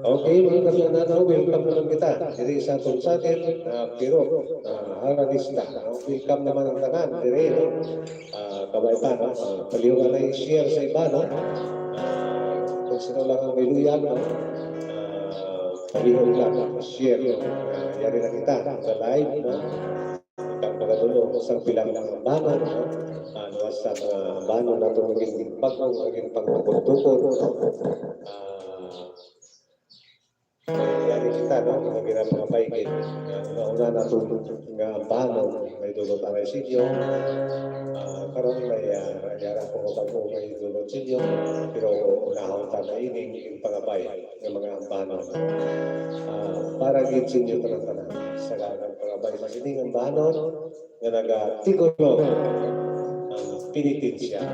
Okay, mga kasananaw, welcome naman kita. Diri sa atong channel, pero haralista. Welcome naman ang tanan. Diri, no? Kabaitan, no? Paliw na i-share sa iba, no? Kung sino lang ang may luyag, no? Paliw lang, share, no? Yari na kita, sa live, no? Pagkakagadulo, sa pilang lang ang bano, no? Luwas sa bano na ito maging bagong, maging pagtukod-tukod, no? Yari kita, no? Mga mga paigid. Nauna na ito nga bano, may dulot ang residio. Karon may yara po ko bago may dulot sinyo, pero unahon ta na ining yung pangabay ng mga bano. Para gid sinyo tanan-tanan sa ganang pangabay sa sining ang bano nga nagatigulo ang penitensya.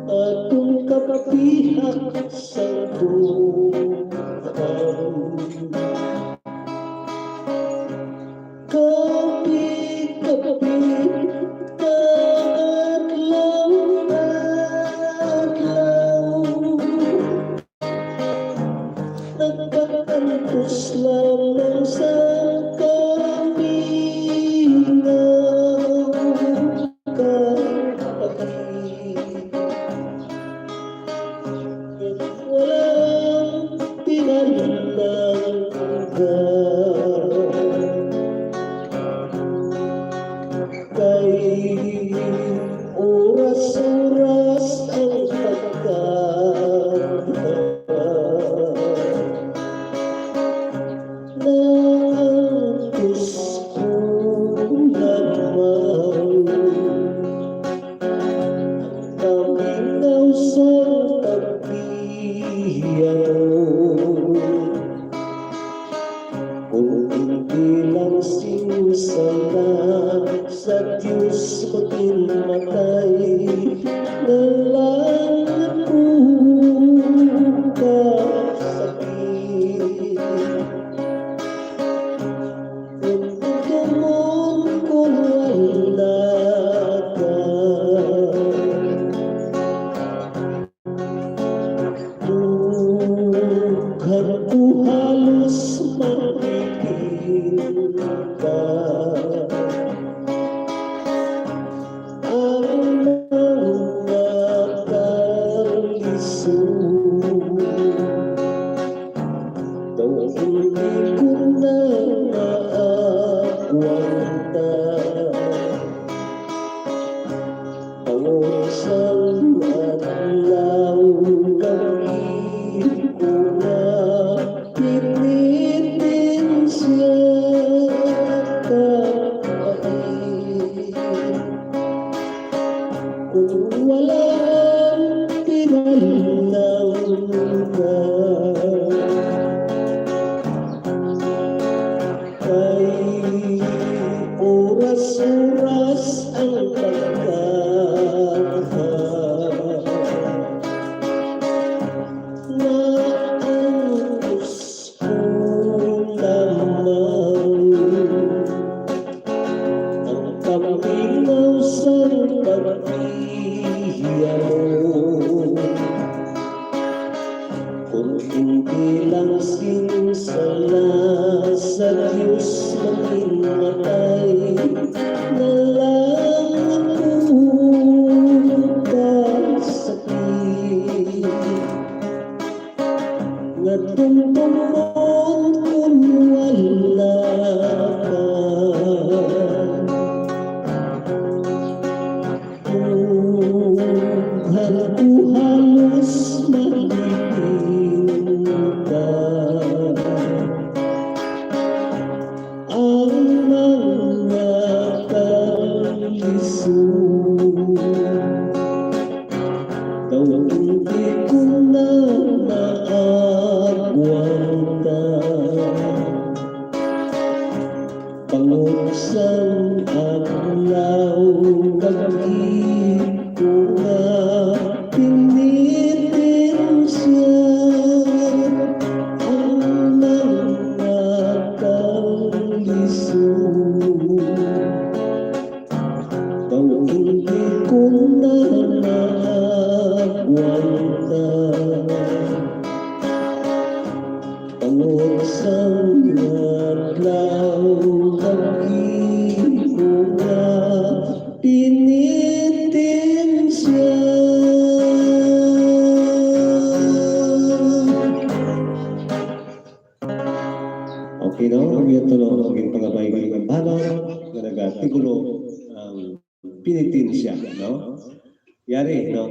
Atong kapihak sa tuhan, kapi-kapi nagkakantos lamang sa kay oras-oras ang ng Diyos ko lamang kaminaw sa pagbiyaw kung hindi lang sinsala sa Diyos maging-matay na lang ako kasakit. Kung gamon kung wala ka, lughan ko halos magiging ka. Kung walang pinanang ka, kay oras-oras ang pagkaka na ang Diyos ko lamang ang paminaw sa kung hindi lang sinsala sa Diyos maging-matay na lang ako kasakit. Natungtungon kung wala ka, halos magiging ka. Ang mga kalisod daw hindi ko na naagwan mata tungod sa adlaw nag-iuga pinitin siya. Okay, no? Yan to, no? Maging pagabay ng balon na nagatigulo ang pinitin siya, no? Yari, no?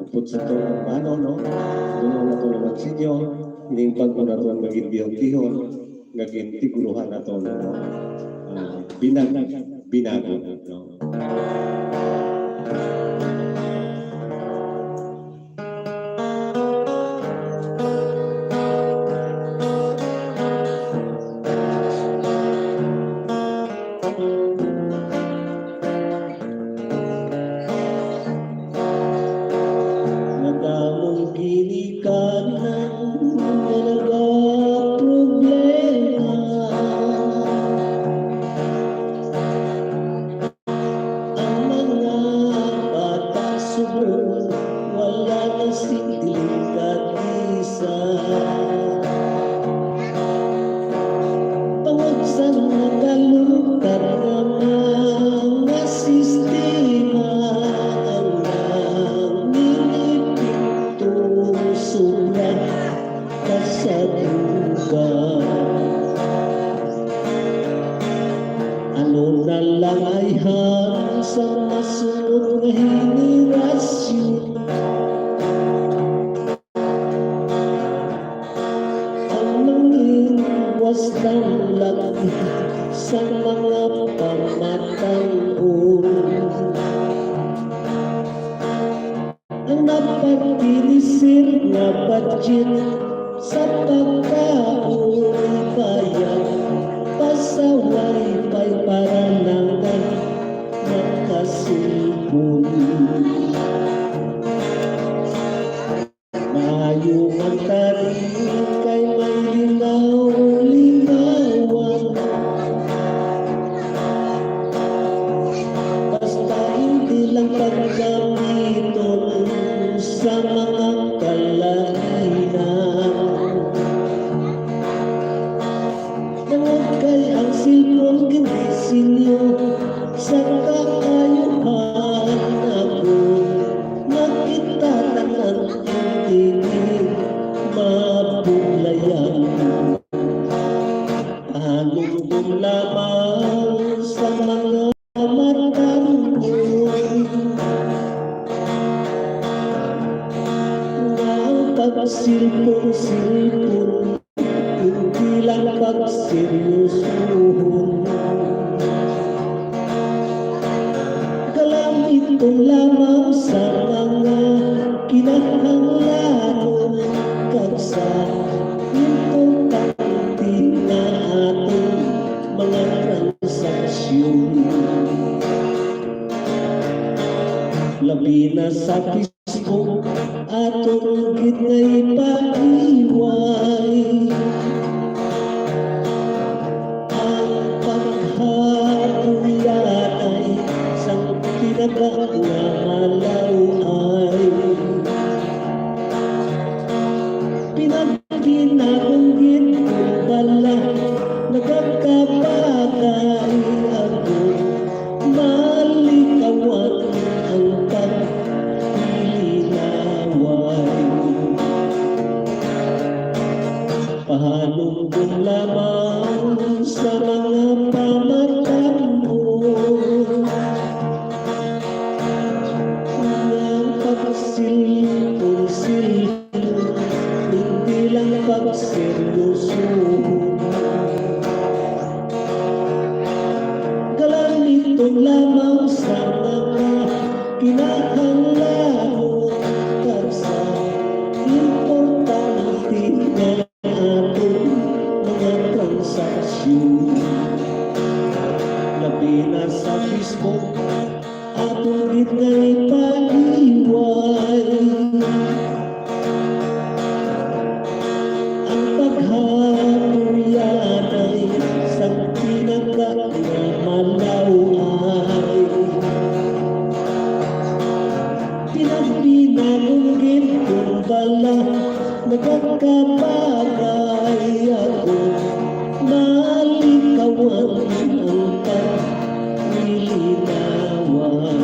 Upot sa to ng balon, no? Doon na to ng magsidyo, hining pag na to maging biyong-tihon, maging tiguluhan na to, no? Binago, no? Nadamong ginikanan na nagaproblema. Ang mga bata subong wala na siling at isa. Tungod sa nagalukat na mga sistema ang nanginipito sulat kasaduga. Ano na lang ay hang sa masunod na henerasyon. Ang mangiwas ng laki sa mga pamataon. Ang napagpinisir na budget sa pagkaon kaya pasaway pa'y para lang nakasulbon. Maayo ang taring kay may linaw-linawan. Basta hindi lang pagkamiton sa mga kalainan. Nangod kay ang silpon ginising nyo sa kaayuhan ako. Nakita tanan hindi mabulayan. Halong lamang sa mga mata mo. Ang pagsilpon-silpon hindi lang pagseryosohon. Kalamiton lamang sa mga kinahanglan kag sa importante na ating mga transaksyon. Labi na sa Facebook atong gid nga ipaiway. Ang paghahuyan ay sang pinaka nga malaway. Pinagpinagunggit kong bala nagkakabagay ako. Malikawan ang pagpilaway. Pahalunggon lamang sa mga pamatan mo. Ang pagsilpon-silpon hindi lang pagseryosohon. Kalamiton lamang sa mga kinahanglan kag sa importante na ating mga transaksyon. Labi na sa Facebook atong gid nga ipaiway. pinagugit kong bala, nagkakabagay ako, malikawan ang paglilinawan.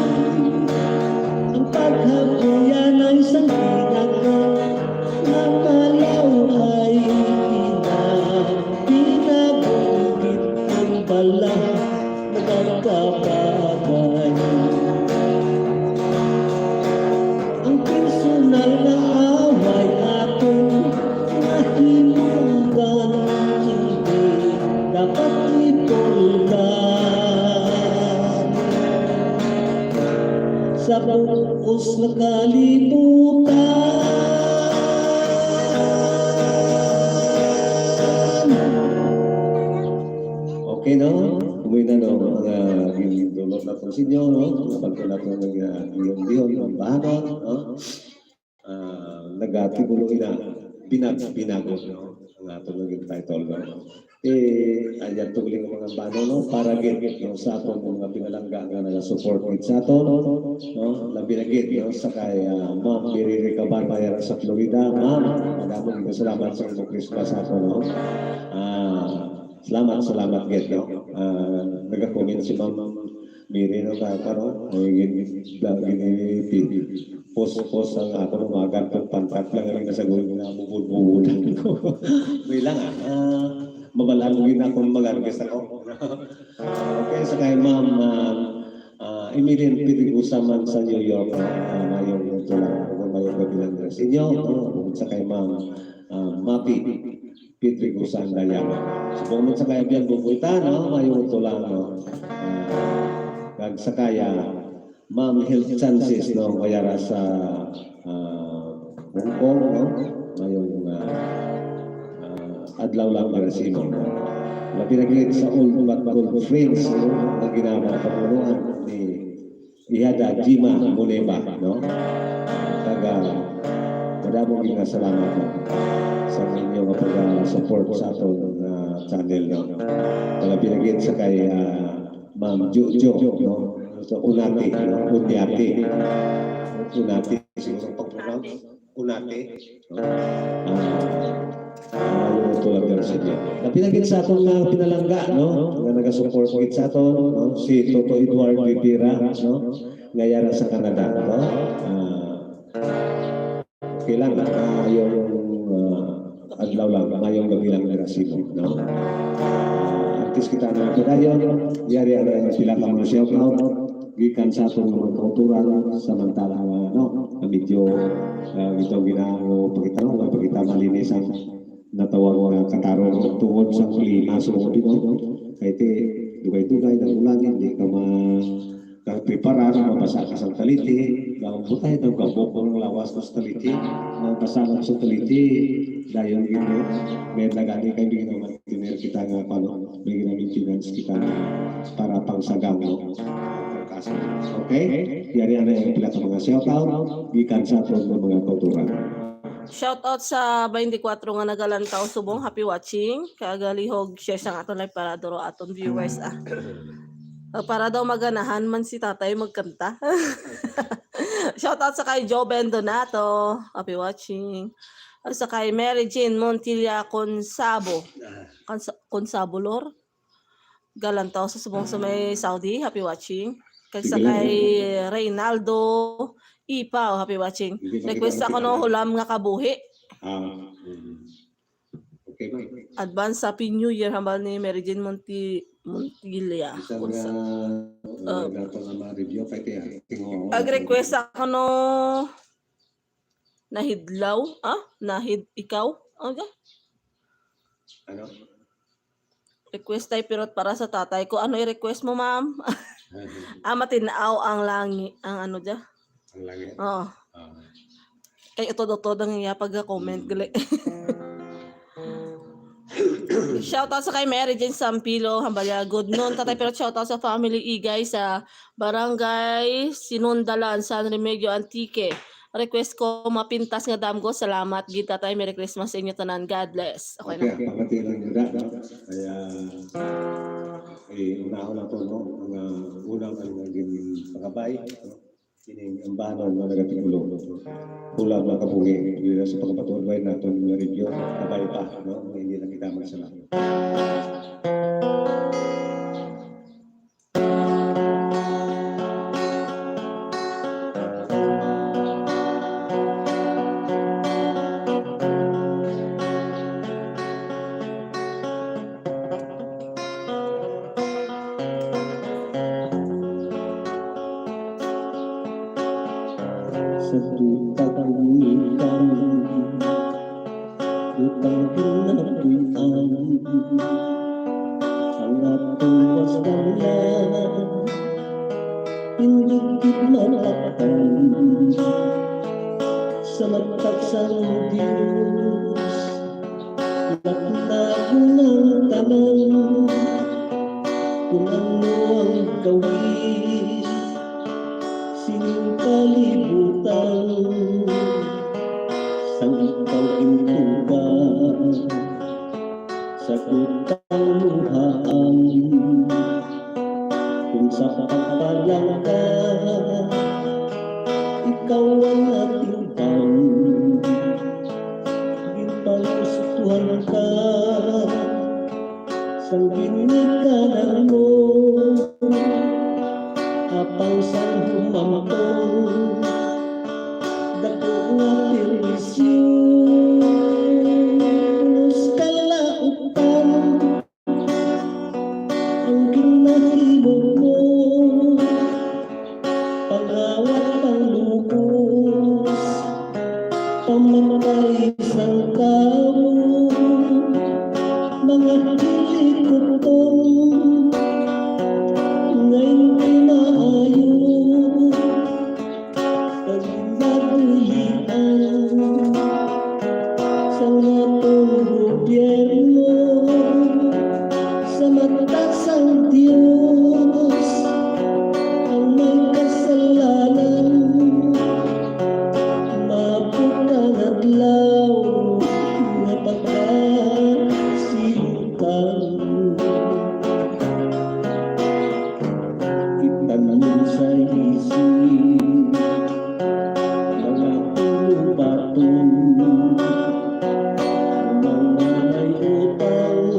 Ang paghabuyan ay isang nakalaw ay pinagugit kong bala, nagkakabagay. Ang personal na away atong nahimugan, hindi dapat itulgan. Sa buos na kalibutan. Okay, no? Umuwi na, no? Mga ginulot na itong sinyo, no? Napagko na itong nag-iyon-diyon, ang bahanon, no? Nag-atiguloy na binago, no? Ang atong naging title, no? Ayan tuguling ang mga bahanon, no? Para git, no? Sa atong mga pinalangga nga nag-support with sa ato, no? Labinagit, no? Sa kay Ma'am Biriri Cabanbayar sa Florida. Ma'am, madamong salamat sa inyong Christmas sa ato, no? Salamat git, no? Nag-comment si Ma'am Miri, no? Karon, post ang ako ng mga gantong pantat lang ang nasagot na bubul-bubul. May lang, mabalagin akong mag-argest ako. Okay, sa kay Ma'am Emilian Pirigusaman sa New York, mayong ito lang, mayong gabilang sa inyo, sa kay Ma'am Mapi Pirigusan Dayan. So, kung sa kaya biyan bubuita, no? Mayong ito lang, no? Sa kaya Ma'am Health Chances, no? Mayara sa Hong Kong, no? Mayong adlaw lang para sa inyo. Napinaglit sa Old But Gold Friends, no? Na ginamang pamunuan ni Ihada Jima Muneba, no? Madamong mga salamat, no? Sa inyong pag-support sa atong channel, no? Pinaglit sa kay Ma'am Jojo, no? So, Unati, no? Unati, siguro pag-pronounce, Unati, no? Ito lang gano'n sa inyo. Napinagit sa atong pinalangga, no? Nga nag-support with sa ato, no? Si Toto Edward Vipira, no? Ngayara sa Canada, no? Kailangan yung adlaw lang, mayong gabi lang na rasibo, no? Artis kita na padayon, yari ang sila ka mga shout-out, gikan sa atong mga kauturan, samantalang, no? Medyo ito ginagawa pagkita malinis ang natawag ng katarong tungod sa klima so dito kay te dugay-dugay ng ulan hindi ka prepara na mabasa ka sa taliti butay daw ka bukong lawas sa taliti mabasa ka sa taliti dayon gini may nagani kay bigyan naman tiner kita nga paano bigyan namin finance kita para pangsagaw no okay yari ana yung pila ka mga shoutout gikan sa atong mga kauturan. Shout out sa 24 nga nagalantaw subong, happy watching. Kagalihog share sang aton live para duro aton viewers para daw maganahan man si tatay magkanta. Shout out sa kay Joe Bendonato, happy watching. Sa kay Mary Jane Montilla Consabolor. Galantaw sa subong sa may Saudi, happy watching. Kay sa kay Reynaldo Ipaw, happy watching. Request ako no hulam nga kabuhi. Okay ba? Advance Happy New Year hambal ni Mary Jane Montilla. Isang dato nga ma-review kay tiya. Ag-request ako no nahidlaw, ikaw? Okay. Ano? Request tayo pirot para sa tatay ko. Ano i-request mo, ma'am? Matinaaw ang langit, ang ano dyan? Ang langit? Oo. Kaya ito ang iya pag-comment. Shoutout sa kay Mary Jane Sampilo, Hambalya. Good noon, tatay. Pero shoutout sa family Igay sa Barangay Sinundalan, San Remigio, Antique. Request ko mapintas nga damgo. Salamat. Gita tayo. Merry Christmas sa inyo tanan. God bless. Okay na. Okay, pagkatilang ganda. Kaya, unahon na po, no? Mga unang naging pagabay. No? kining ang banon nga nagatigulo. Kulang mga kabuhi dito sa pagpatuloy natin ng review kabay pa no hindi lang kita magsalamat. Sa tutagwikan utang pinapuan ang atong wasdalan hindi matakpan sa mataksang Diyos nakinago ng tanan kung ano ang gawin sining kalibutan sang ikaw intuba sa kutang luhaan kung sa pagpalang ka ikaw ang ating pang ginpalustuhan ka sang ginikanan mo apang sang humamtong dako nga permisyos kalautan ang ginahimo mo pangawat panglubos pamamatay sang tao mga hilikutong ngayon ay maayo pag nabuhian sa atong gobyerno sa mataksang Diyos ang may kasalanan maputang adlaw nga pagkasimutan itanong sa isip mga tulubatong mga may utang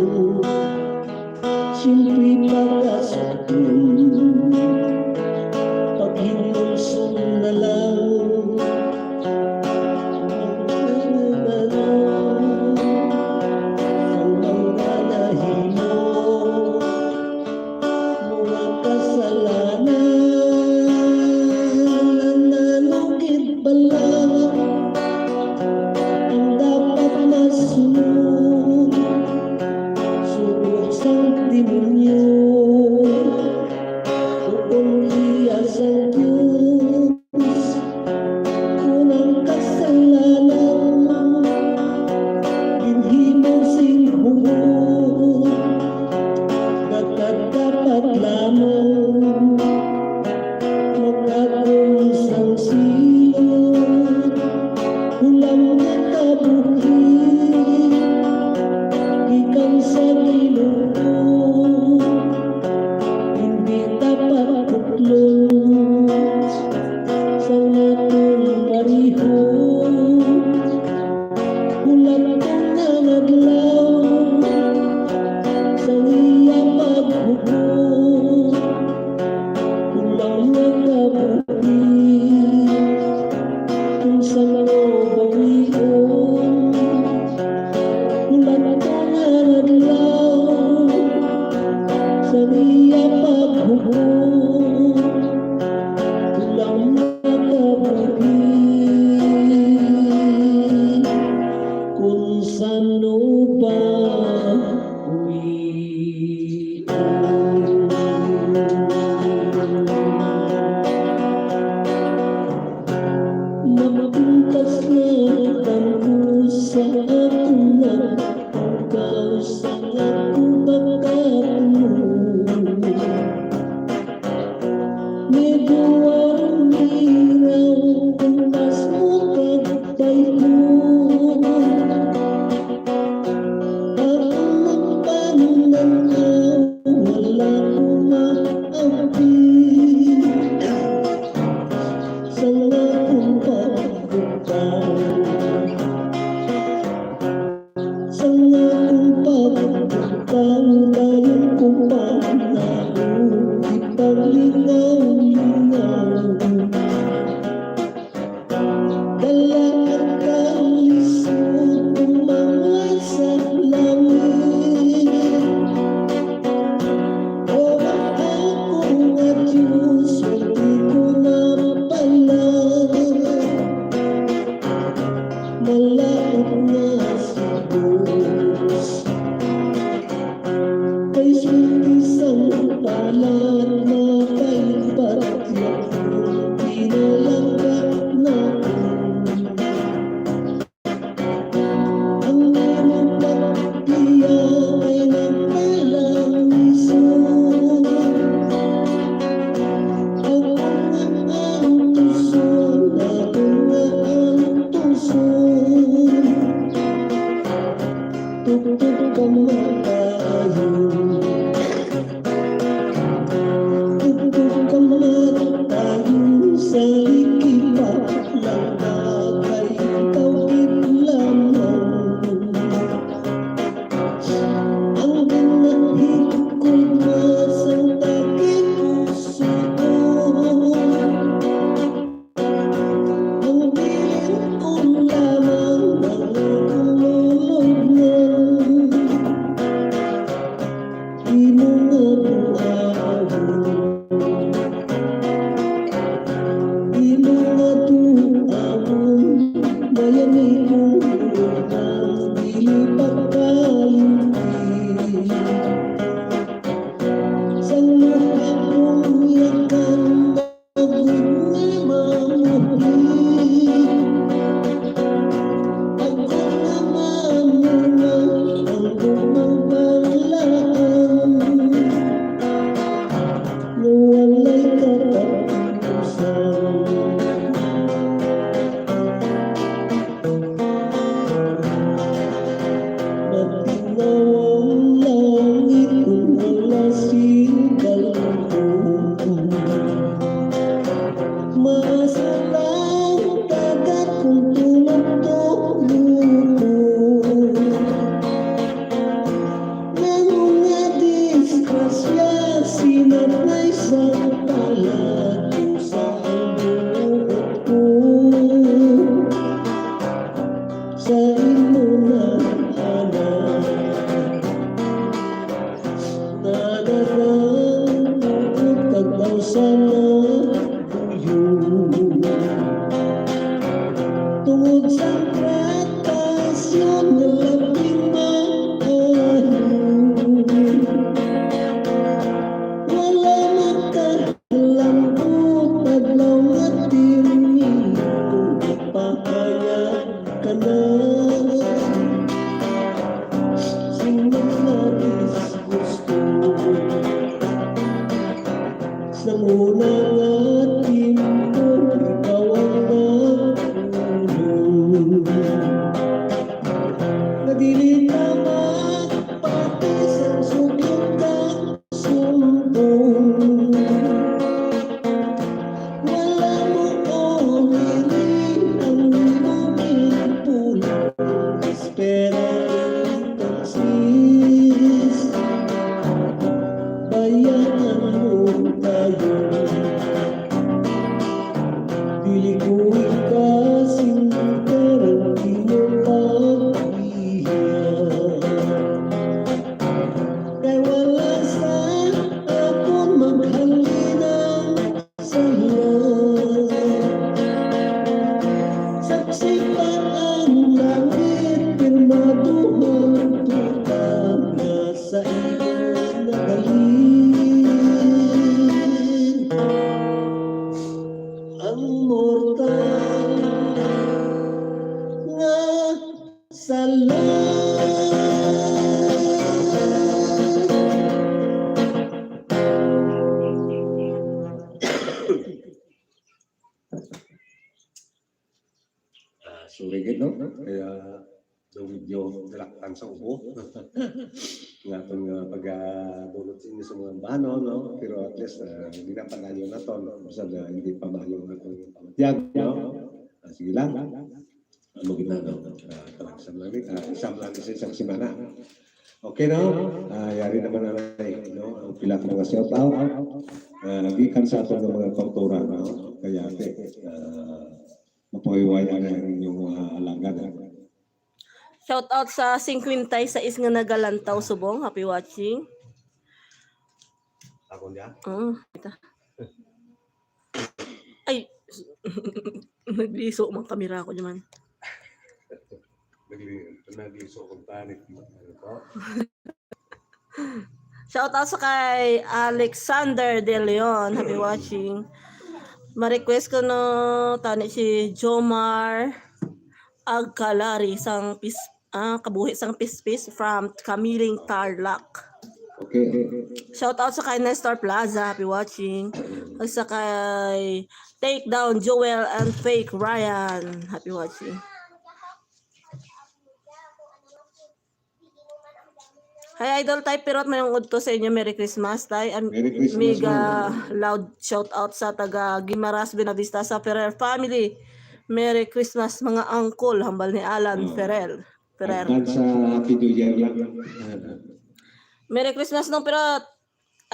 siyempre pag-asaktin paghinulsong na lang ang mga nahimo mga kasalanan nanukid bala ang dapat masunod subok sang demonyo kung iya sang Diyos kunang kasalanan ginhimo sing buo dapat lamang magkaroon sang silot ulang nga kabuhi ikaw sa Ginoo hindi dapat tutlon sa natong pariho ulang nga naglaw sa iya paghukom ulang nga kabuhi kung sa bawion ulang nga naglaw sa iya paghukom ulang nga kabuhi kung sano ba mapintas na tampo sa akong nagpugaw sa akong pagkapuno medyo ang hiraw kung mas mo kagtay ko akong magpananaw wala ko maampi sa akong pagkakang tayong kumanaw, ipaglingaw-lingaw. Dala at kalisod umangay sa langit. O akong at Diyos, hindi ko na pala malaot na si Diyos. Kay swerte sang palad na kaibat yakong pinalangkat na ang iyong pagpiya ay nagpalang isod. Ako nga ang tuson, ako nga ang tuson. Tugtog kamatayon, tugtog kamatayon sa likipat lang na kay tawid lamang. Ang ginahikot masang takip puso ko, ang piling ko lamang ang kumulugnan. Di mo nga tuawon, di mo nga tuawon, mayami kong ulunang dili pagkalimpi. Sang mukha kong yakan, magod nga mamuhi. Ako nga mamuna, ang kumang panglaan, na walay katapusan. Matinaw ang langit kung wala sigalong. Maasa lang dagat kung tumugtog luto. Ngano nga disgrasya, sinanay sa palad kung saan buot ko. Sa imo na hanap, nadarang bukod tagdaw sana buyo. Tungod sa tratasyon na labing maayo, wala makalambot adlaw nga tirni kung ipahayag ka na. Sino nais gusto sa muna nga timpo, ikaw ang nagulong. Nadili naman pati sa sugyong kasumbong. Wala mo umiling ang luming pulo, espera entonces bayanan mo tayo. Dili ko ikasing perang di mo pagpihiyang. Kay wala sa akon maghalinang salang. Saksi pa ang langit, pirmaduhang tuta na sa iyo nagaling. Ang mortal nga salang. Surigid, no? Kaya daw medyo nilaktan sa ubo. Nga itong pag-dulot sa inyo sa mga bano, no? Pero at least, hindi na palayo na to, no? Basta hindi pa mayo na itong pamatiyag, no? Sige lang. Ano ginagawa? Talagsam lang isang lang sa isang simana. Okay, no? Yari naman na no? Ang pila ko mga shout out. Gikan sa ato ng mga kultura, no? Kaya, mapawiwayan na yung mga alagad. Shout out sa 50 sa nga nagalantaw subong. Happy watching. Ako niya. Kita. Ay, nagliso mang kamera ko naman. Nagliso kong tanit. Ano po? Shout out sa kay Alexander De Leon. Happy watching. Ma-request ko no tani si Jomar Agkalari sang kabuhi sang pispis from Kamiling Tarlac. Okay. Shout out sa kay Nestor Plaza. Happy watching. At sa kay Take Down Joel and Fake Ryan. Happy watching. Hi Idol Tay, pirot mayong udto sa inyo. Merry Christmas Tay. Merry Christmas, Mega loud shout out sa taga Guimaras Benavista sa Ferrer family. Merry Christmas mga uncle, hambal ni Alan Ferrer. Advance sa Happy New Year lang. Merry Christmas nung pirot.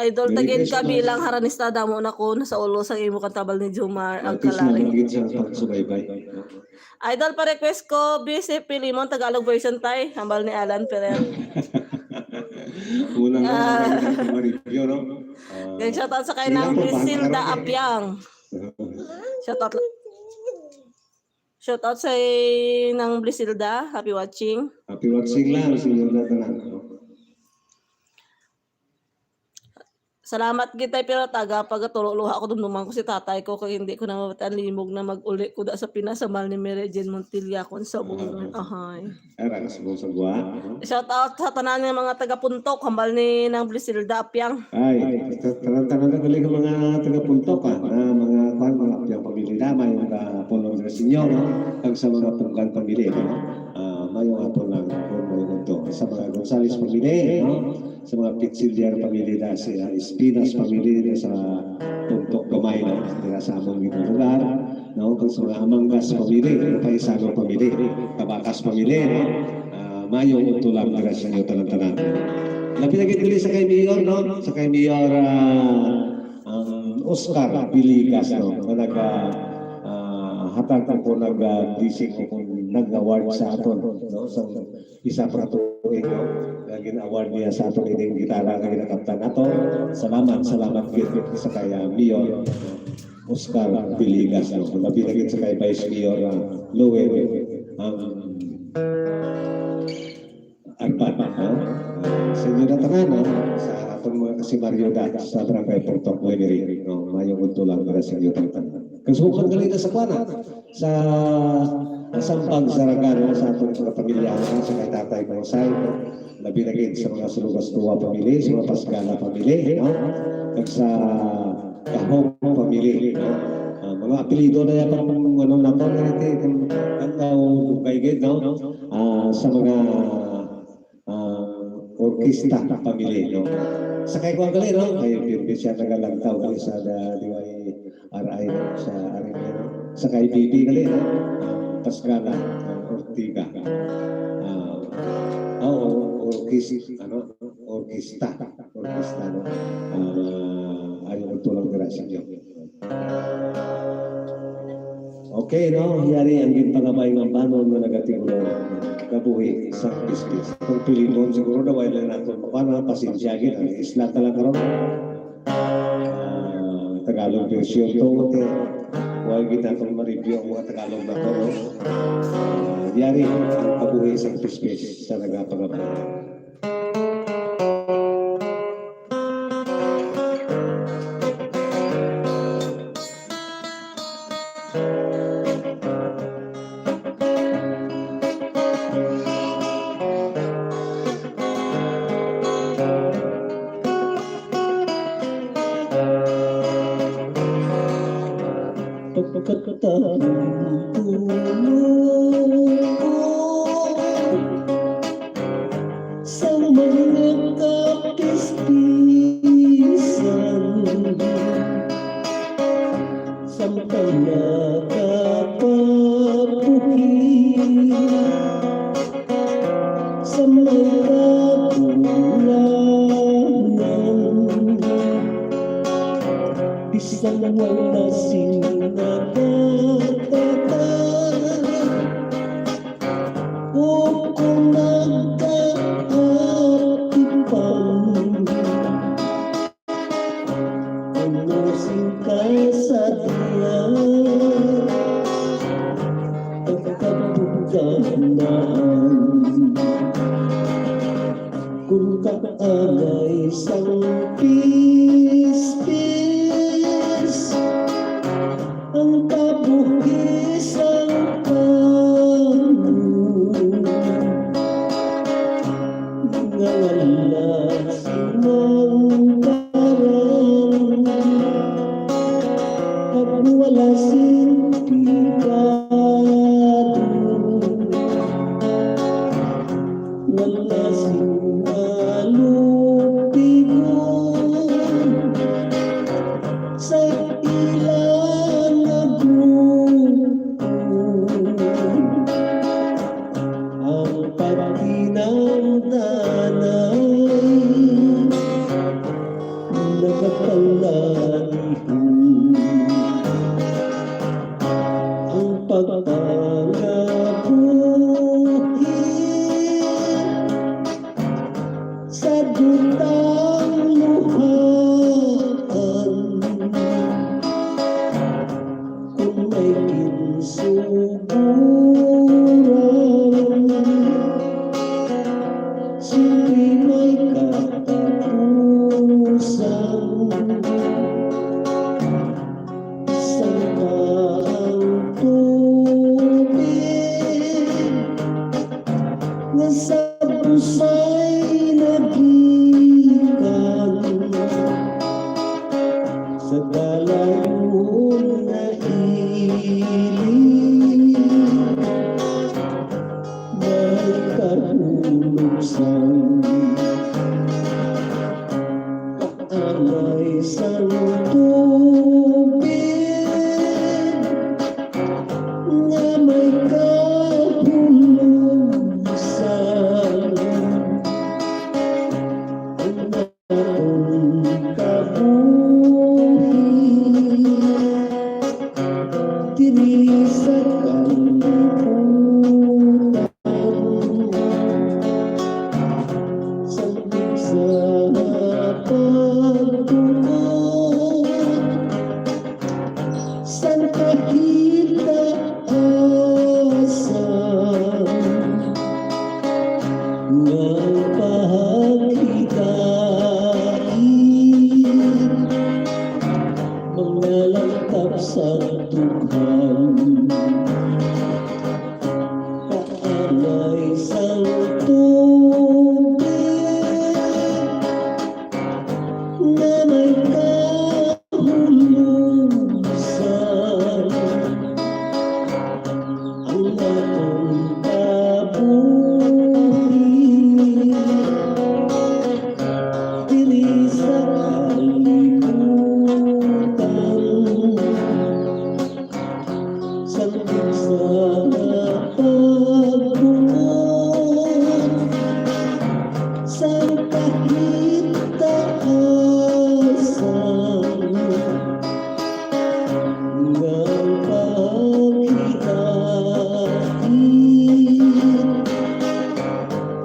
Idol Merry tagin ka Christmas. bilang haranista damo na ko nasa ulo sa imo kantabal ni Jomar At least Agkalari. malagit sa pagsubaybay. Idol pa request ko BC Pilimon Tagalog version Tay, hambal ni Alan Ferrer. Unang ma-review, no? Kaya shout out sa kay Sila nang po, Brisilda pangkaroon eh. Apyang. Shout out sa nang Brisilda. Happy watching. Happy watching lang, sinyo na tanan. Salamat kita pero taga pagatululuha ako dumduman ko si tatay ko kay hindi ko na mabatan limog na mag-uli ko da sa pinasamal ni Mary Jane Montilla kon sa buong ahay. Era sa buong sagwa. Shout out sa tanan ng mga taga-puntok hambal ni nang Brisilda Apyang. Ay, tanan-tanan na galing ang mga taga-puntok na mga mga apyang pamilya may mga pulong sa sinyo, no? Ang sa mga pungkan pamilya, no? Mayong hapon lang kung ito. Sa mga Gonzales pamilya, no? Sa mga Pitziliar pamilya, sa Espinas pamilya, sa Puntok Gamay, no? Sa among itong lugar, no? Kung sa mga Amanggas pamilya, Paisano pamilya, Tabakas pamilya, no? Mayong ito lang para sa inyo tanan-tanan. Napilagit dili sa kay Mayor, no? Sa kay Mayor Oscar Biligas, no? Na hatag ko nag-dising ko kung nag-award sa aton, no? Sa isa pa tuig, no? Gin-award niya sa aton ining gitara nga ginakaptan ato. Salamat gid sa kay Mayor Oscar Biligas, no? Napilagit sa kay Vice Mayor Louie Arpan, no? Sa inyo na tanan, no? Sa atong mga kasimaryo sa Barangay Puntok Bueneri, no? Mayong udto lang para sa inyo tanan. Kasukan galing na sa kwana, sa Sampang Saragan, sa atong mga pamilya, sa kay tatay ko sa labinagin sa mga sulugas tuwa pamilya, sa mga Pascala pamilya, no? At sa Kahong pamilya, no? Mga apelido na yan pang ano na po, ang kaigid, no? Sa mga orkesta pamilya, no? Sa kay Kuang Gali, no? Kayo pirmi siya nagalantaw kali sa diwai RI, no? Sa Arena, no? Sa kay Bibi Gali, no? Pascala, Ortiga. Orkesta, no? Ayaw tulang grasya niyo. Okay, no? Hiyari ang ginpangabay ng banon na nagatiguro kabuhi sa business. Kung Pilipon, siguro na wala na ito. Paano pasinsya gina? Isla talaga ron. Tagalog version to. Huwag kita itong ma-review ang mga Tagalog na to. Hiyari ang kabuhi sa business sa nagapangabay. sa wala sinagdadaan o kung nagkaatipan umusing ka sa diyan pagkabugahan kung kaagay sang pispis ang kabuhis ang kamu ngalas ng karang at wala sintigado wala sinalupigon sa ilang grupo ang pagtinamdanay nagapalaliho ang pagpangabuhin sa dutang luhaan kung may kinsuburan siyempre may katapusan isang taang tubig na sa pusay nagikan sa dalayong nailing may kahulusan alay sa tubig na may kahulusan ang natong kabuhi diri sa kalibutan sandig sa pagtungkol san kakita asan nga paghitain mga langkap sa tughan kaalay sa tubig na may kahulusan ang atong kabuhi diri sa kalibutan sandig sa pagtungkol sa kakita asan nga paghitain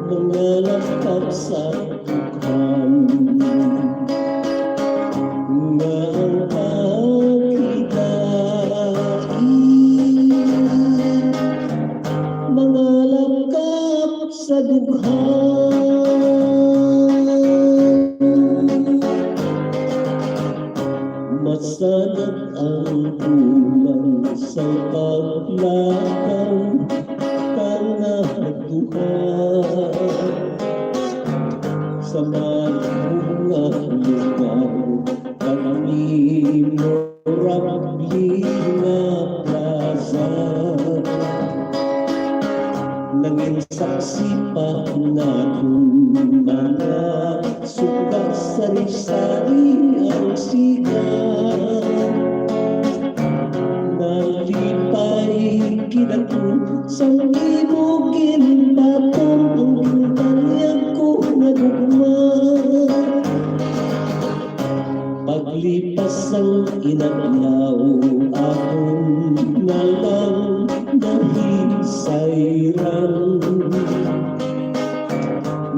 mga langkap sa dughan nga ang paghitain mga langkap sa dughan masanag ang bulan sa paglakaw kanaduhan sa mga lugar pag-memorabli na plaza naging saksi pa natin mga sugat sari-sari ang sigat nalipay kinatun sa ibugin batong ang tanyag ko nagugma paglipas ang inag kasayran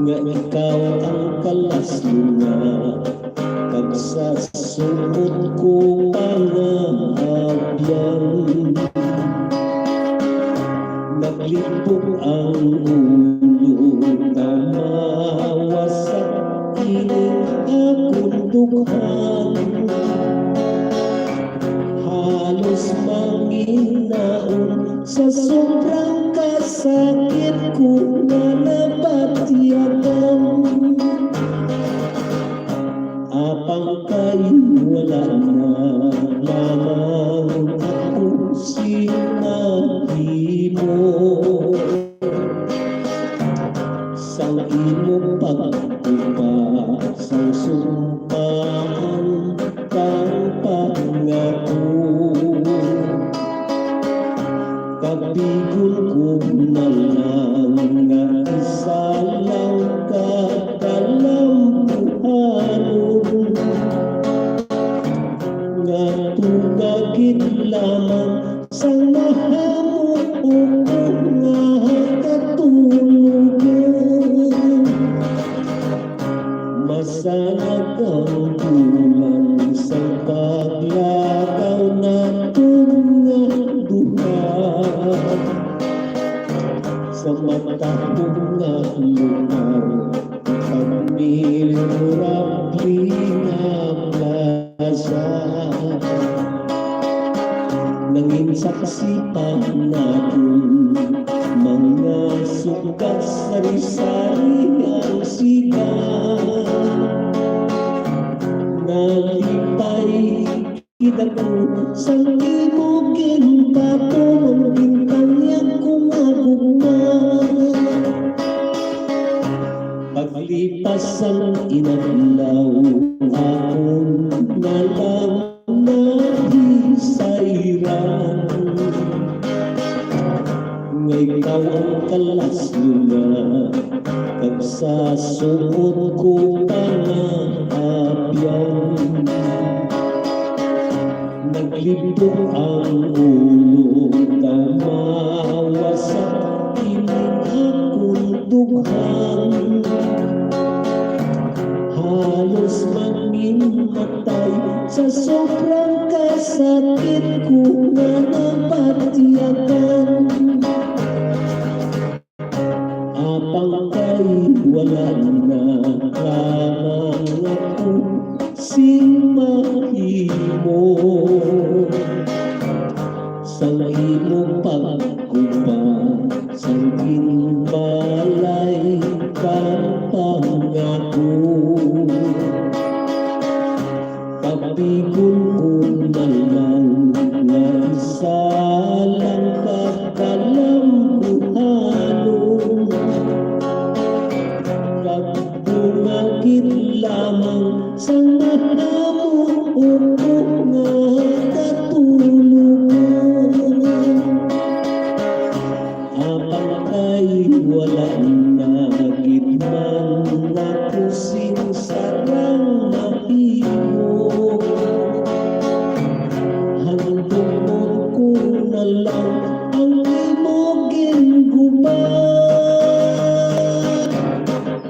nga ikaw ang kalaslinga kag sa suot ko pangaabyan naglipog ang ulo tamawa sa ining akong dughan halos manginaon sa sobrang kasakit ko na nabatyagan apang kayo wala na lamang ako sinahimo sa imong pagtupa sa sumpaan kang pangako kabigon ko na lang nga isa lang kadalambuhanon nga tugagit lamang sa mahamok ko nga katulugan masanag ang bulan sa paglakaw na nga duha sa mata ko nga lugar pagmilurabli nga plaza nanging saksi pa natin mga sugat sari-sari ang sigaw nalipay kita ko sa imugin bato ang bintangyan kong agugma paglipas ang inadlaw akong nalang nahisayran nga ikaw ang kalaslinga kag sa suot ko pangaabyan naglibog ang ulo tamawa sa ining akong dughan halos mamimatay sa sobrang kasakit ko nga nabatyagan apang kay wala na lamang ako simahimo sa imong pagkupa sa ginbalay kang pangako kabigon ko na lang nga isa lang kakalambuhanon kag bumagit lamang sa mahamok ko nga katulugan apang kay wala na gitman na kusing sarang mahimo handumon ko na lang ang imogin gubat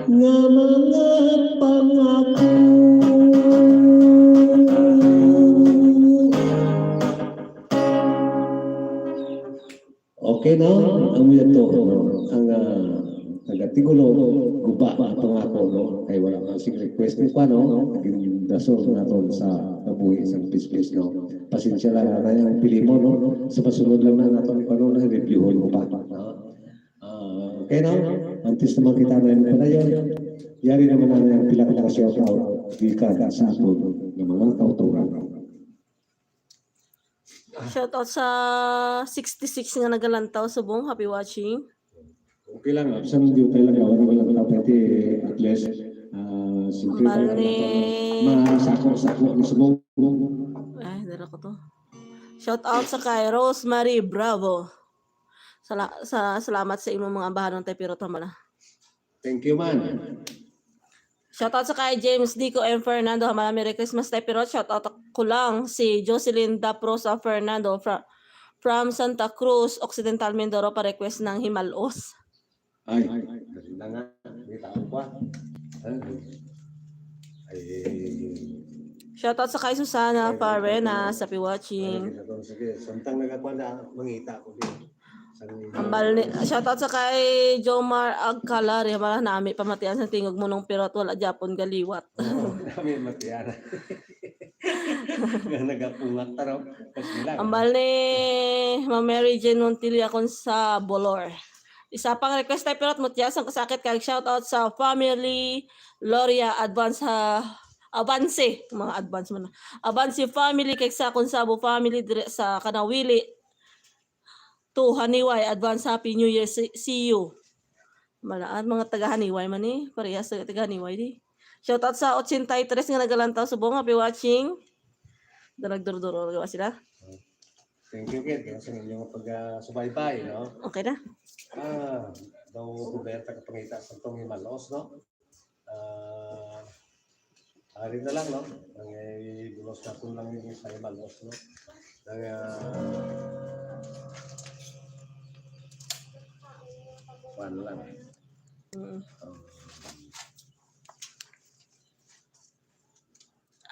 nga mga pangako okay no? Ang ito, ang taga-tigulo, guba ang pangako, no? Kaya wala nga sing request mo pa, no? Naging dasol natin sa kabuhi isang pispis, no? Pasensya lang na yung pili mo, no? Sa pasunod lang na natin ipano na reviewin mo pa, no? Okay, no? Antes naman kita na yung panayon, yari naman na yung pila ka shout-out, di ka sa ato ng mga kauturan. Shoutout sa 66 nga nagalantaw subong. Happy watching. Okay lang, absent di tayo lang gawa naman lang pwede at least simple tayo masako-sako ng subong. Ay, dala ko to. Shoutout sa kay Rosemary Bravo. Salamat sa imong mga bahanon tayo pero tama na. Thank you, man. Shoutout sa kay James Dico and Fernando Hamala. Merry Christmas tayo pero shoutout ko lang si Jocelyn Daprosa Fernando from Santa Cruz, Occidental Mindoro, pa-request ng Himalos. Ay, ganda nga. May tao pa. Ay, Shoutout sa kay Susana Parena sa watching. sige. Samtang nagakuha na, mangita ko din. Shoutout sa kay Jomar Agkalari. Malah nami pamatian sa tingog mo nung pirot wala Japon galiwat. Kami matiyan. Nagapungat taraw. Ambal ni Ma'am Mary Jane Montilla kon sa Bolor. Isa pang request tayo pirot mutya sang kasakit kay shoutout sa family Loria Advance Avance mga advance man. Avance family kay sa Consabo family dire sa Kanawili. To Haniway Advance Happy New Year see you. Malaan mga taga Haniway man ni, parehas sa taga Haniway di. Shoutout sa 83 nga nagalantaw subong happy watching. Daragdurduro gawa sila. Thank you, Kid. Sa inyong pag-subaybay, no? Okay na. Daw kubenta ka pangita sa itong Himalos, no? Hari na lang, no? Ang bulos na kung lang yung sa Himalos, no? Paano lang?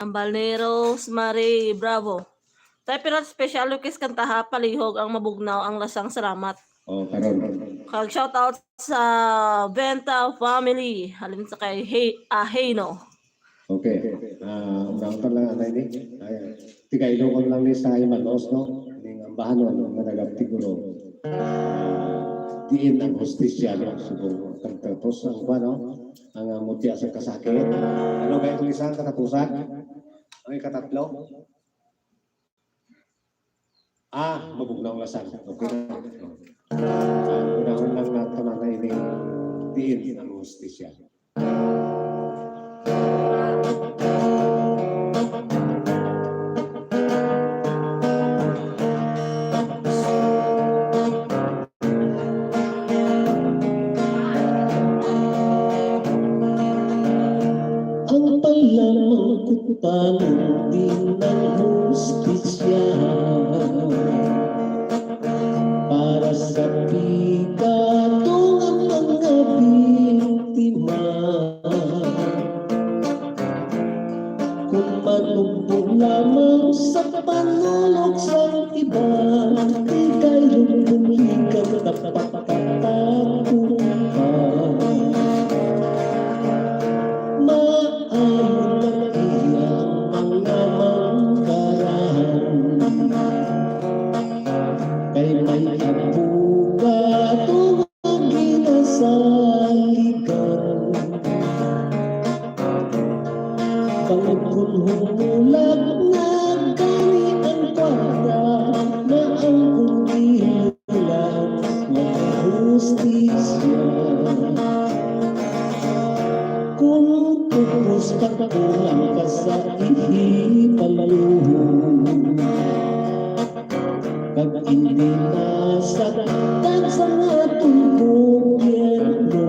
Ambal ni Rosemary Bravo. Tayo pirot special request kantaha palihog ang mabugnaw ang lasang salamat. O, karon. Kag shoutout sa Benta family. Halin sa kay Heyno. Okay. Unang lang anay ni. Tigay doon lang ni sa Himalos, no? Ning ambahanon nga nagaptigulo. Diin ang hostisya, no? Subong kagtapos ang ano, ang mutya sa kasakit. Ano ba itong isang katapusan? Ang ikatatlo? Mabugnaw lasang. Okay na. Unahon lang natin na ini diin ang hostisya. Ang palamang kutang din ng hustisya para sa bigatong ang mga biktima. Kung manubog lamang sa panulog sa iba, di kayong bumigat tapat katapunan. Kay may abogado ang ginasaligan. Bangod kung humulag na gani ang kwadra na ang kundilan ng hustisya. Kung tupos pagkulang ka sa ihipalaluhon, kag hindi nasaktan sa atong gobyerno,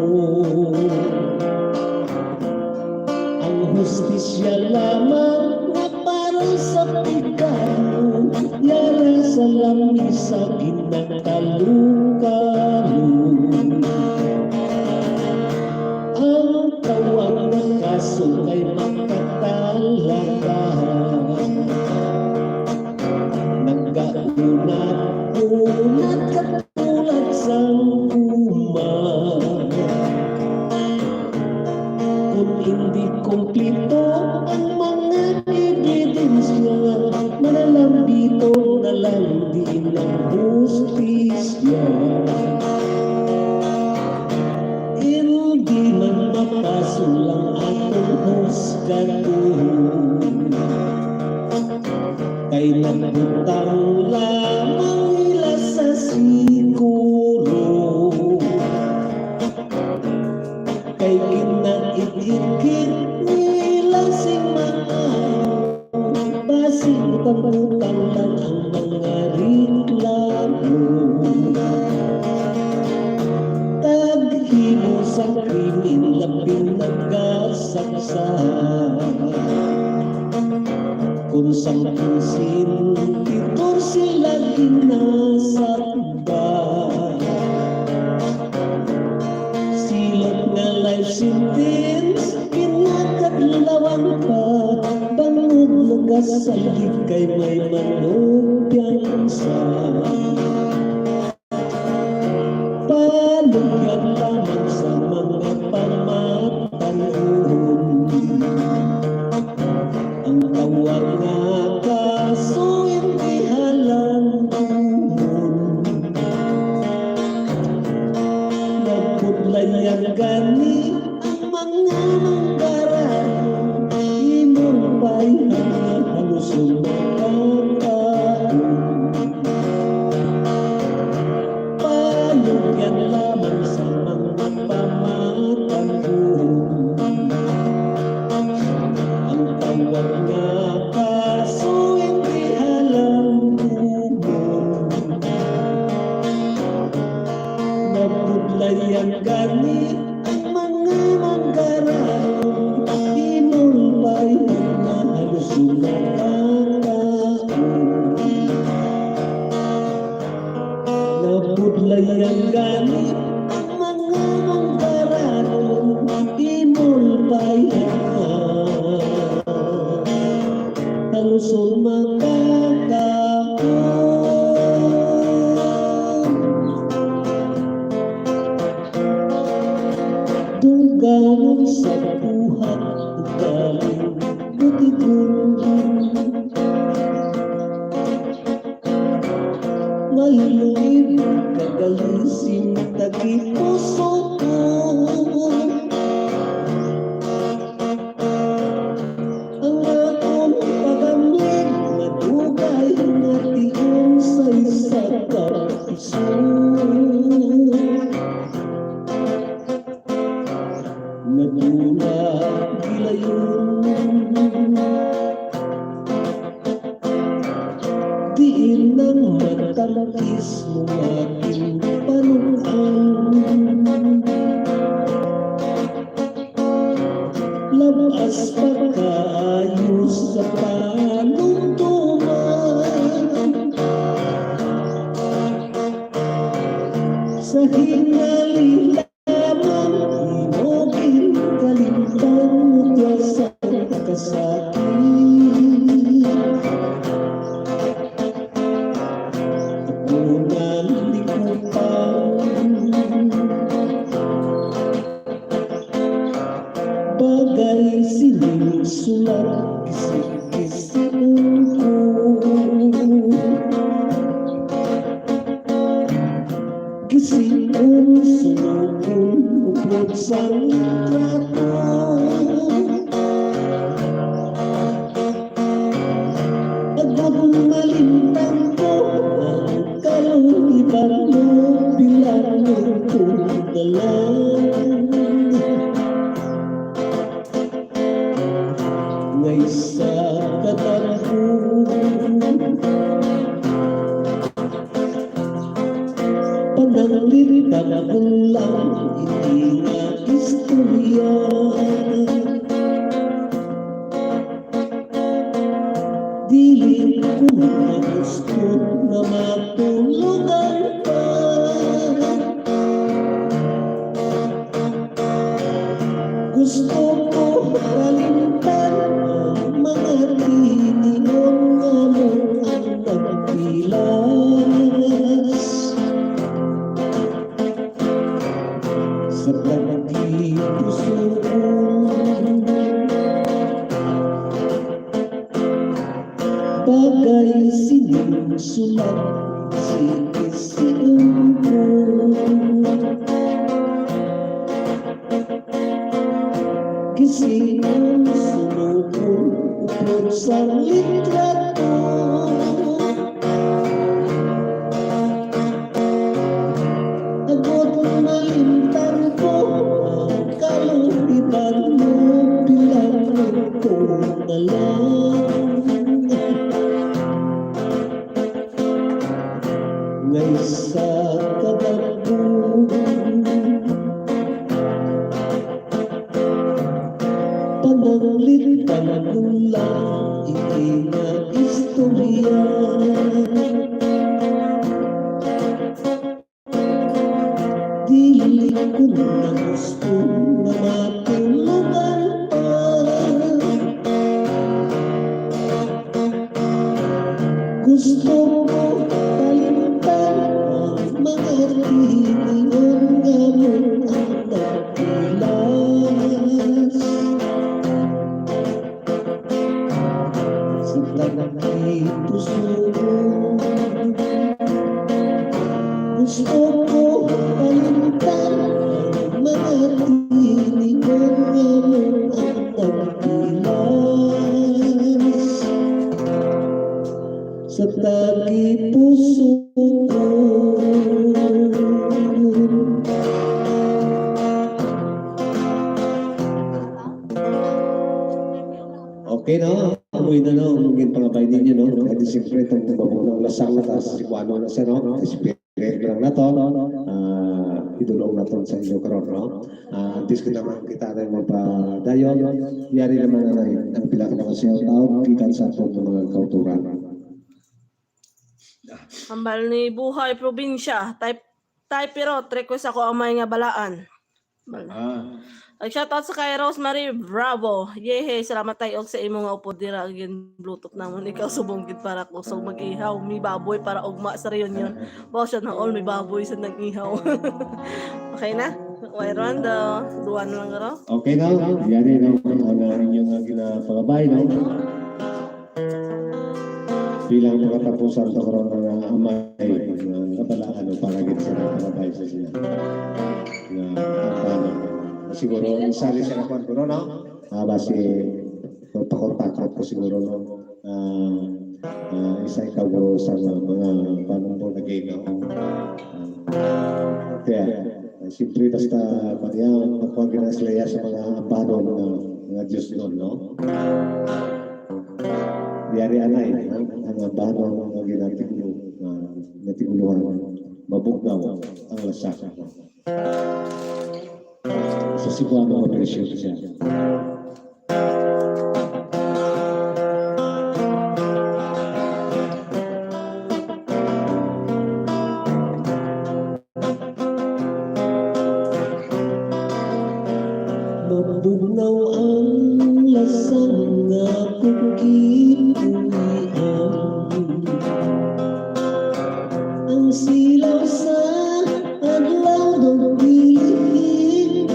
ang hustisya lamang na para sa pikano, yara sa langis sa ginagkalungkalun. Ang tawag ng kaso ay makatalaga. Nagkaunat katulad sa uma. Kung hindi kumplito ang mga ebidensya, manalambito na lang din ang hustisya. Hindi man mapasulang atong husgaton, kay nabutang lamang nila sa siguro. Kay ginaigit nila sing maayo, basing pagutang lang ang mga reklamo. Taghimo sa krimen labing nagasaksa, kung sa makinsin, ito sila ginagawa. sintin sa kinakadlawan pa, bangod nagasalig kay may manong piyansa. Palugyan lamang sa mga pamatanhon, ang tawag nga kaso hindi halangkuhon. Nagpudlayan gani ang mga manggaran, imong bayhan halusong makakaon. Palugyan lamang sa mga pamatanhon, ang tawag nga kaso hindi halangkuhon. Nagpudlayan gani ang mga manggaran, imong bayhan na halusong makakaon. Napudlayan gani ang mga manggaran, imong bayhan halusong makakaon. Dugangan sa buhat galing butigun, mahilig kagalisin tagipuso ko. Ang akong pagamit madugay nga tiyon sa isa ka piso. Nagmula gilayon, diin ang matalakis mo aking panuan. Labas pagkaayos sa panuntuman, sa hingali lamang imogin kalimutan mo sa kasakit. Ako nalikupan, bagay sinusulat kisi-kisiun ko. Kisiun sunukun upod sa litrato, agad malintang ko ang kaluliban mo bilang nagtudalan. Ngay sa katarahon, pananglitan ko lang hindi na istorya. Dili ko na gusto na matulugan pa, gusto ko kalimtan ang mga tiningon nga mo ang nagpilas. Sa pagkipuso ko, bagay sinusulat kisi-kisiun ko. Kisiun sunukun upod sa litrato, agad malintang ko ang kalupitan mo bilang nagtudalan. Ngay sa katarahon, pananglitan ko lang hindi na istorya. Dili kung na gusto na matulungan pa. Gusto ko kalimutan ang mga tiningon gamon ang nagkilas. Sa tanay puso ko, gusto ko kalimutan ang mga tiningon gamon ang nagkilas. Sa tagi puso ko. Okay na, umuwi na no, maging pangabay ninyo no. At siyempre itong tumabog ng lasang na tapos si Kuano na siya no. Kasi pinag na to, idulong na to sa inyo karon no. Antes ko naman kita na yung magpadayon, yari naman na ang pila ka mga siya tao, kita sa itong mga kauturan. Hambal ni Buhay Probinsya. Type pero request ako ang may nga balaan. Shoutout sa kay Rosemary Bravo. Yehe, salamat tayo sa imo nga upod dira again Bluetooth namon ikaw subong gid para kusog mag-ihaw. Mi baboy para ugma sa reunion. Wow, siya na all may baboy sa nag-ihaw. Okay na? Why Rondo? Duwan lang garo. Okay na, yari na ang inyong ginapagabay no. Bilang makatapusan sa karon ng amay ng kabalaan para gid sa pagabay sa sila. Siguro isali sa kapan ko no. Base pakontak ko siguro no. Isa ikaw ko sa mga panumpo na game no. Kaya siyempre basta pariya pagpaginaslaya sa mga ambado ng mga Diyos noon no. Yari anay, ang abano ng mga natiguluhan, mabugnaw ang lasak. Sa Cebuano operasyon siya. Mabugnaw ang lasang nga pugipugian. Ang silaw sa adlaw ng bilihan.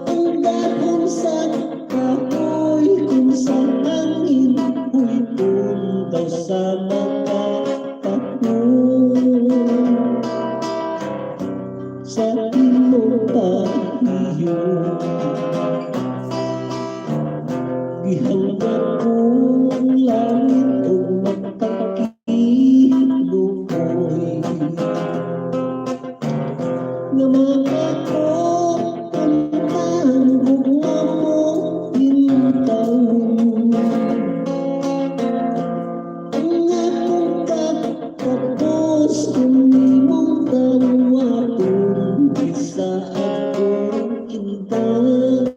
Ang dahon sa kahoy kung sa hangin hultong daw sa mga tahon. Sa imong pag-iyon gihanggap kong langit kung magkakilukoy nga mga ko kantang bugna mo hintaw ang akong katapos kung imong tawaton isa akong intay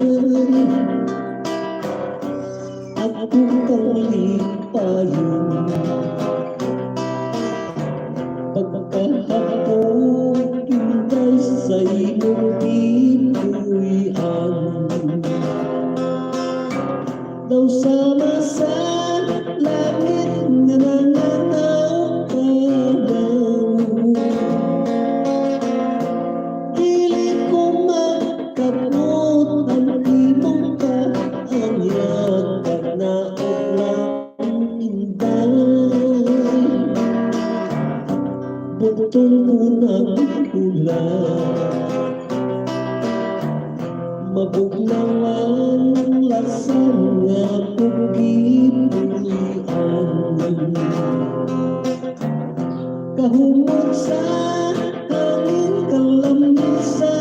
akong kalipayon pagkahapon hintay sa imong pinuyan daw sama sa langit nga nananaw ka daw. Dili ko makabot ang imong kaanyag pagnaog lang inday. Butong unang ulan mabugnaw ang lasang nga pugipugian. Kahumot sa hangin kalamig sa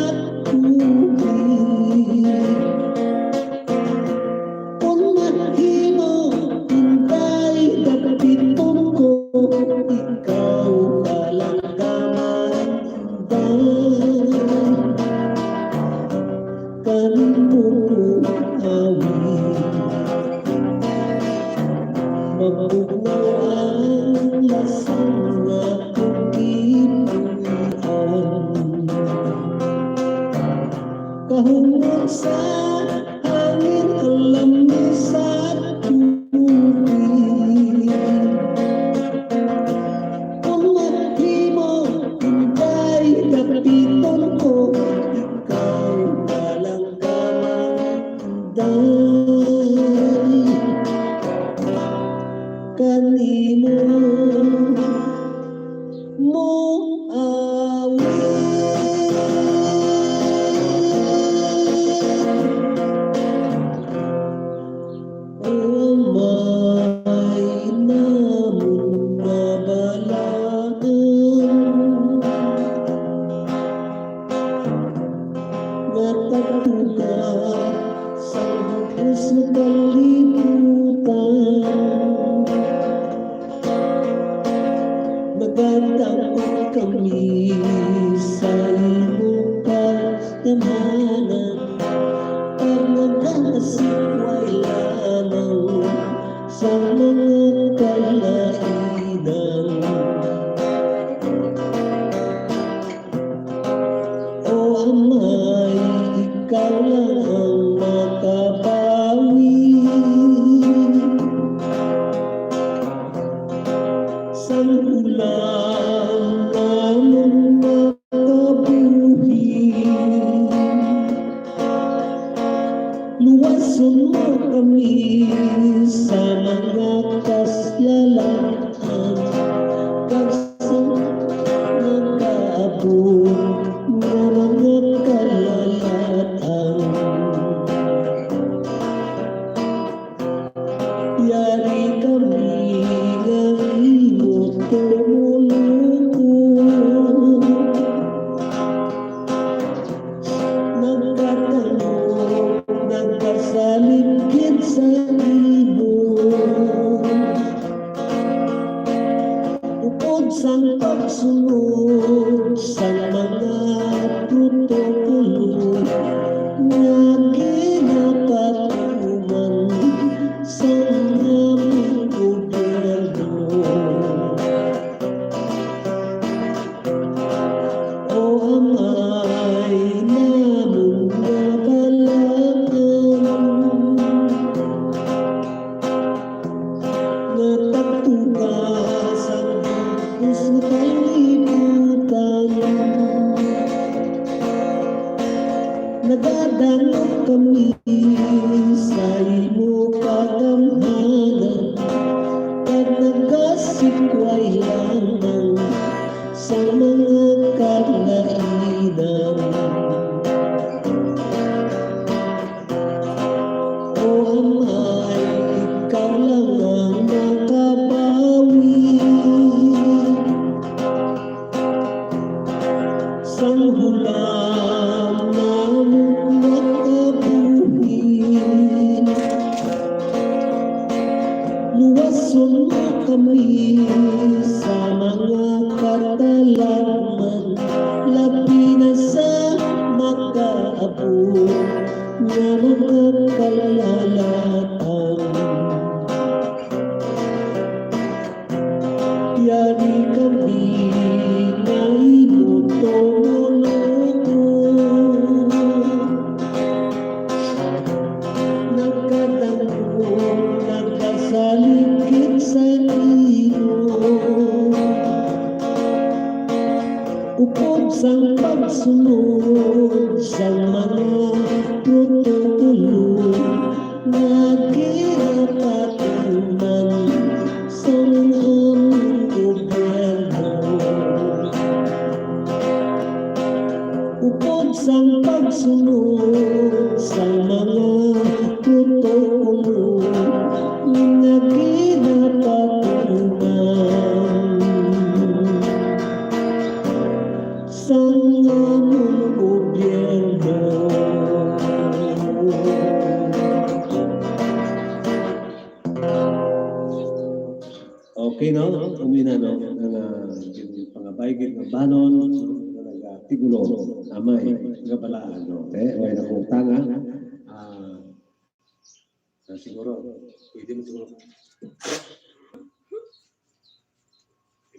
tubig. Kung mahimo hintay dapiton ko ikaw kalanggaman hintay. Kanimong awit mabugnaw ang lasang nga pugipugian. sa hangin, alamis at tubig. Kung maghimo, hintay, kapiton ko, ikaw walang kamanday. Kanimo mo may namong nabalaan, natagpuga sa bukos na kalibutan. Nagtatakot kami sa iyong kasamanan, pag nagkakasikway lamang sa mga kalainan. O Amay, ikaw lang ang makabawi sa ulang namong makabuhi. Luwason mo kami sa mga kaslalaan, kag sa nakaabot nga mga kalalatan. Yari kami nga imo tumulong, nagkatanong, nagkasaligid sa imo. Upod sang pagsunod sa mga protokolo nga ginapatuman sa aming gobyerno. O Amay, namong nabalaan, natagpuga sa bukos na kalibutan. Nagadangat kami sa imo kagamhanan, pag nagkasikway lamang sa mga kalainan. O Amay, ikaw lang ang makabawi sa hulang namong makabuhi. Luwason mo kami sa mga katalaman, labi na sa makaabot nga mga kalalatan. Yari kami nga imo tumulong, nagkatanong, nagkasaligid sa iyo. Upod sang pagsunod sa mga protokolo nga ginapatuman sa aming gobyerno. Upod sang pagsunod sa mga protokolo nga ginapatuman sa aming gobyerno. Okay, no? Umina, no? Ang pangabaygit ng banon, tigulo, amay, nga balaan, no? Huwag na kong tanga. Siguro, pwede mo siguro.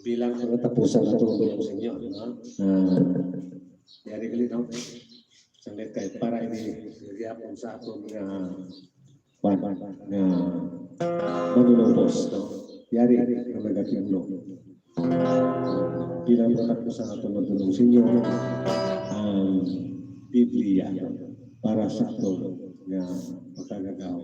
Bilang sa katapusan na tulong sa inyo, no? Yari ka no? Sanglit kahit para ini gyapon sa aton nga Kwan, nga manunubos, no? Yari ang nagatiulo. Pinamutak ko sa ato magulong sinyo ang Biblia para sa ato nga makagagaw.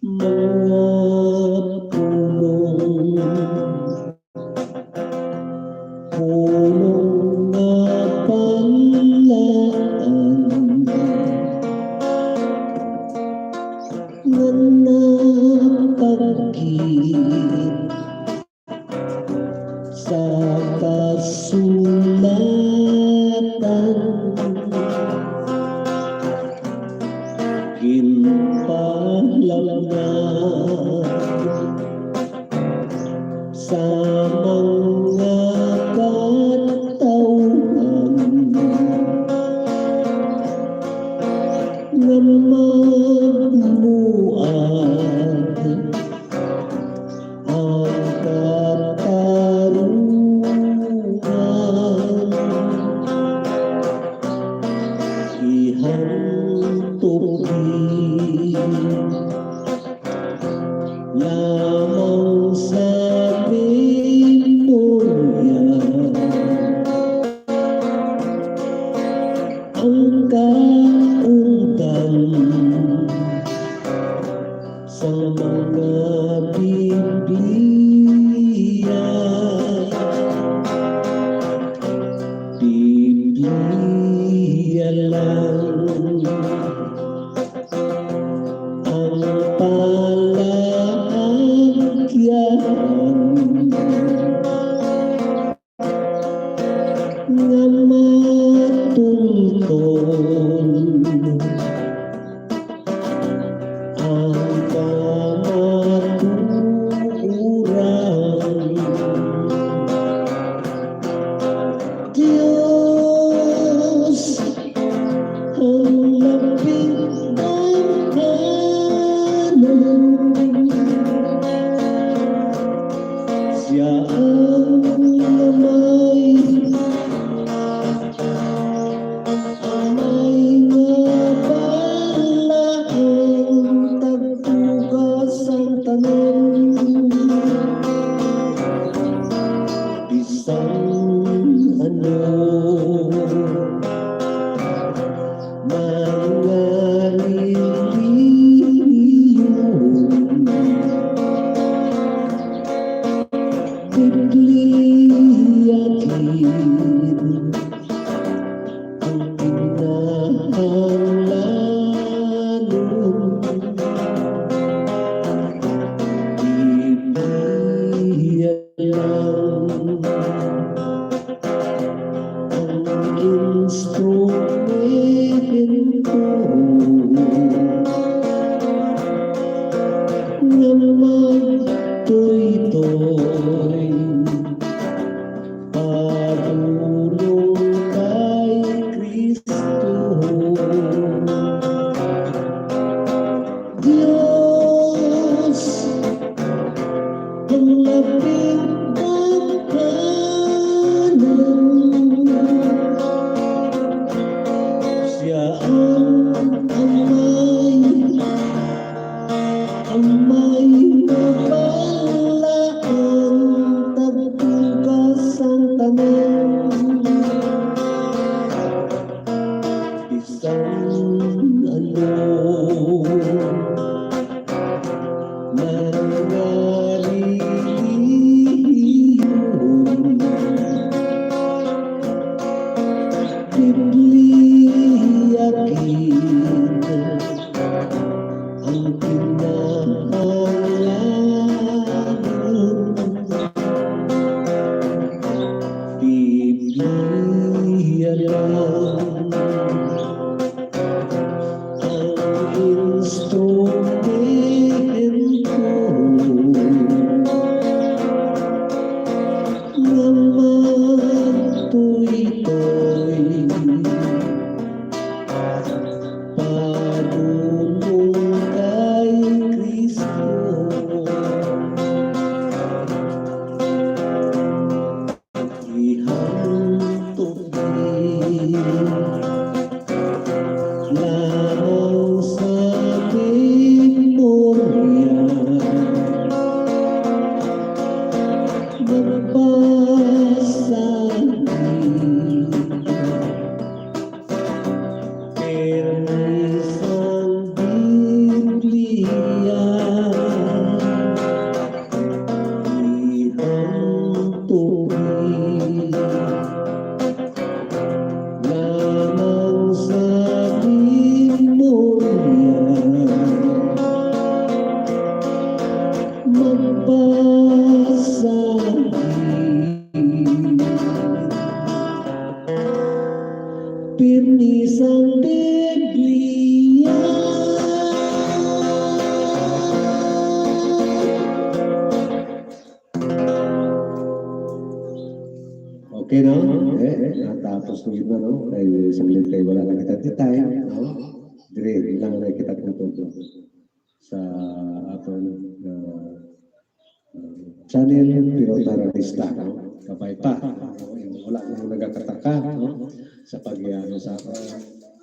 Mga pulong nga palaan nga napagkit sa kasulatan ginpalangan sa mga katauhan nga magmuad ang katarungan ihantupin lamang sa memorya ang kaungdan sa mga Biblia. Biblia lang ang palagyan nga matulton ang kamaturan. Diyos ang labing kanan, siya ang amay nga balaan tagtugas ang tanan bisan ano mga relihiyon. Biblia gid ang kinahanglanon. Biblia lang ang instrumento nga magtoy-toy padulong kay Kristo. Diyos ang labing kanan, siya ang amay nga balaan tagtugas ang tanan bisan ano mga relihiyon. Biblia gid ang kinahanglanon. Biblia pernis ang Biblia. Okay, no? Natapos ko yun, no? Kaya saglit kayo wala na kita titay, no? Dire, lang na kita tututo sa aton channel, pero taralista, no? Kabay pa, no? Wala mo nagkataka, no? Sa pag-iano sa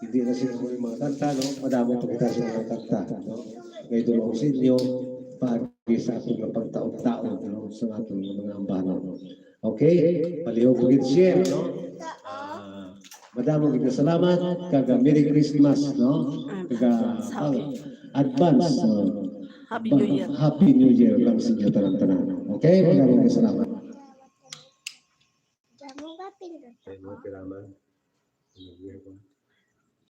hindi na sila yung mga kanta, no? Madamo pa kita sa mga kanta, no? Ngayon tulong sa inyo, pagi sa atong pagtaon-taon, no? Sa atong mga ambano. Okay? Palihog ulit share, no? Madamo kita salamat, kaga Merry Christmas, no? Kaga advance, Happy New Year. Happy New Year lang sa inyo tanan-tanan. Okay? Maraming salamat. Kaya mga kailangan.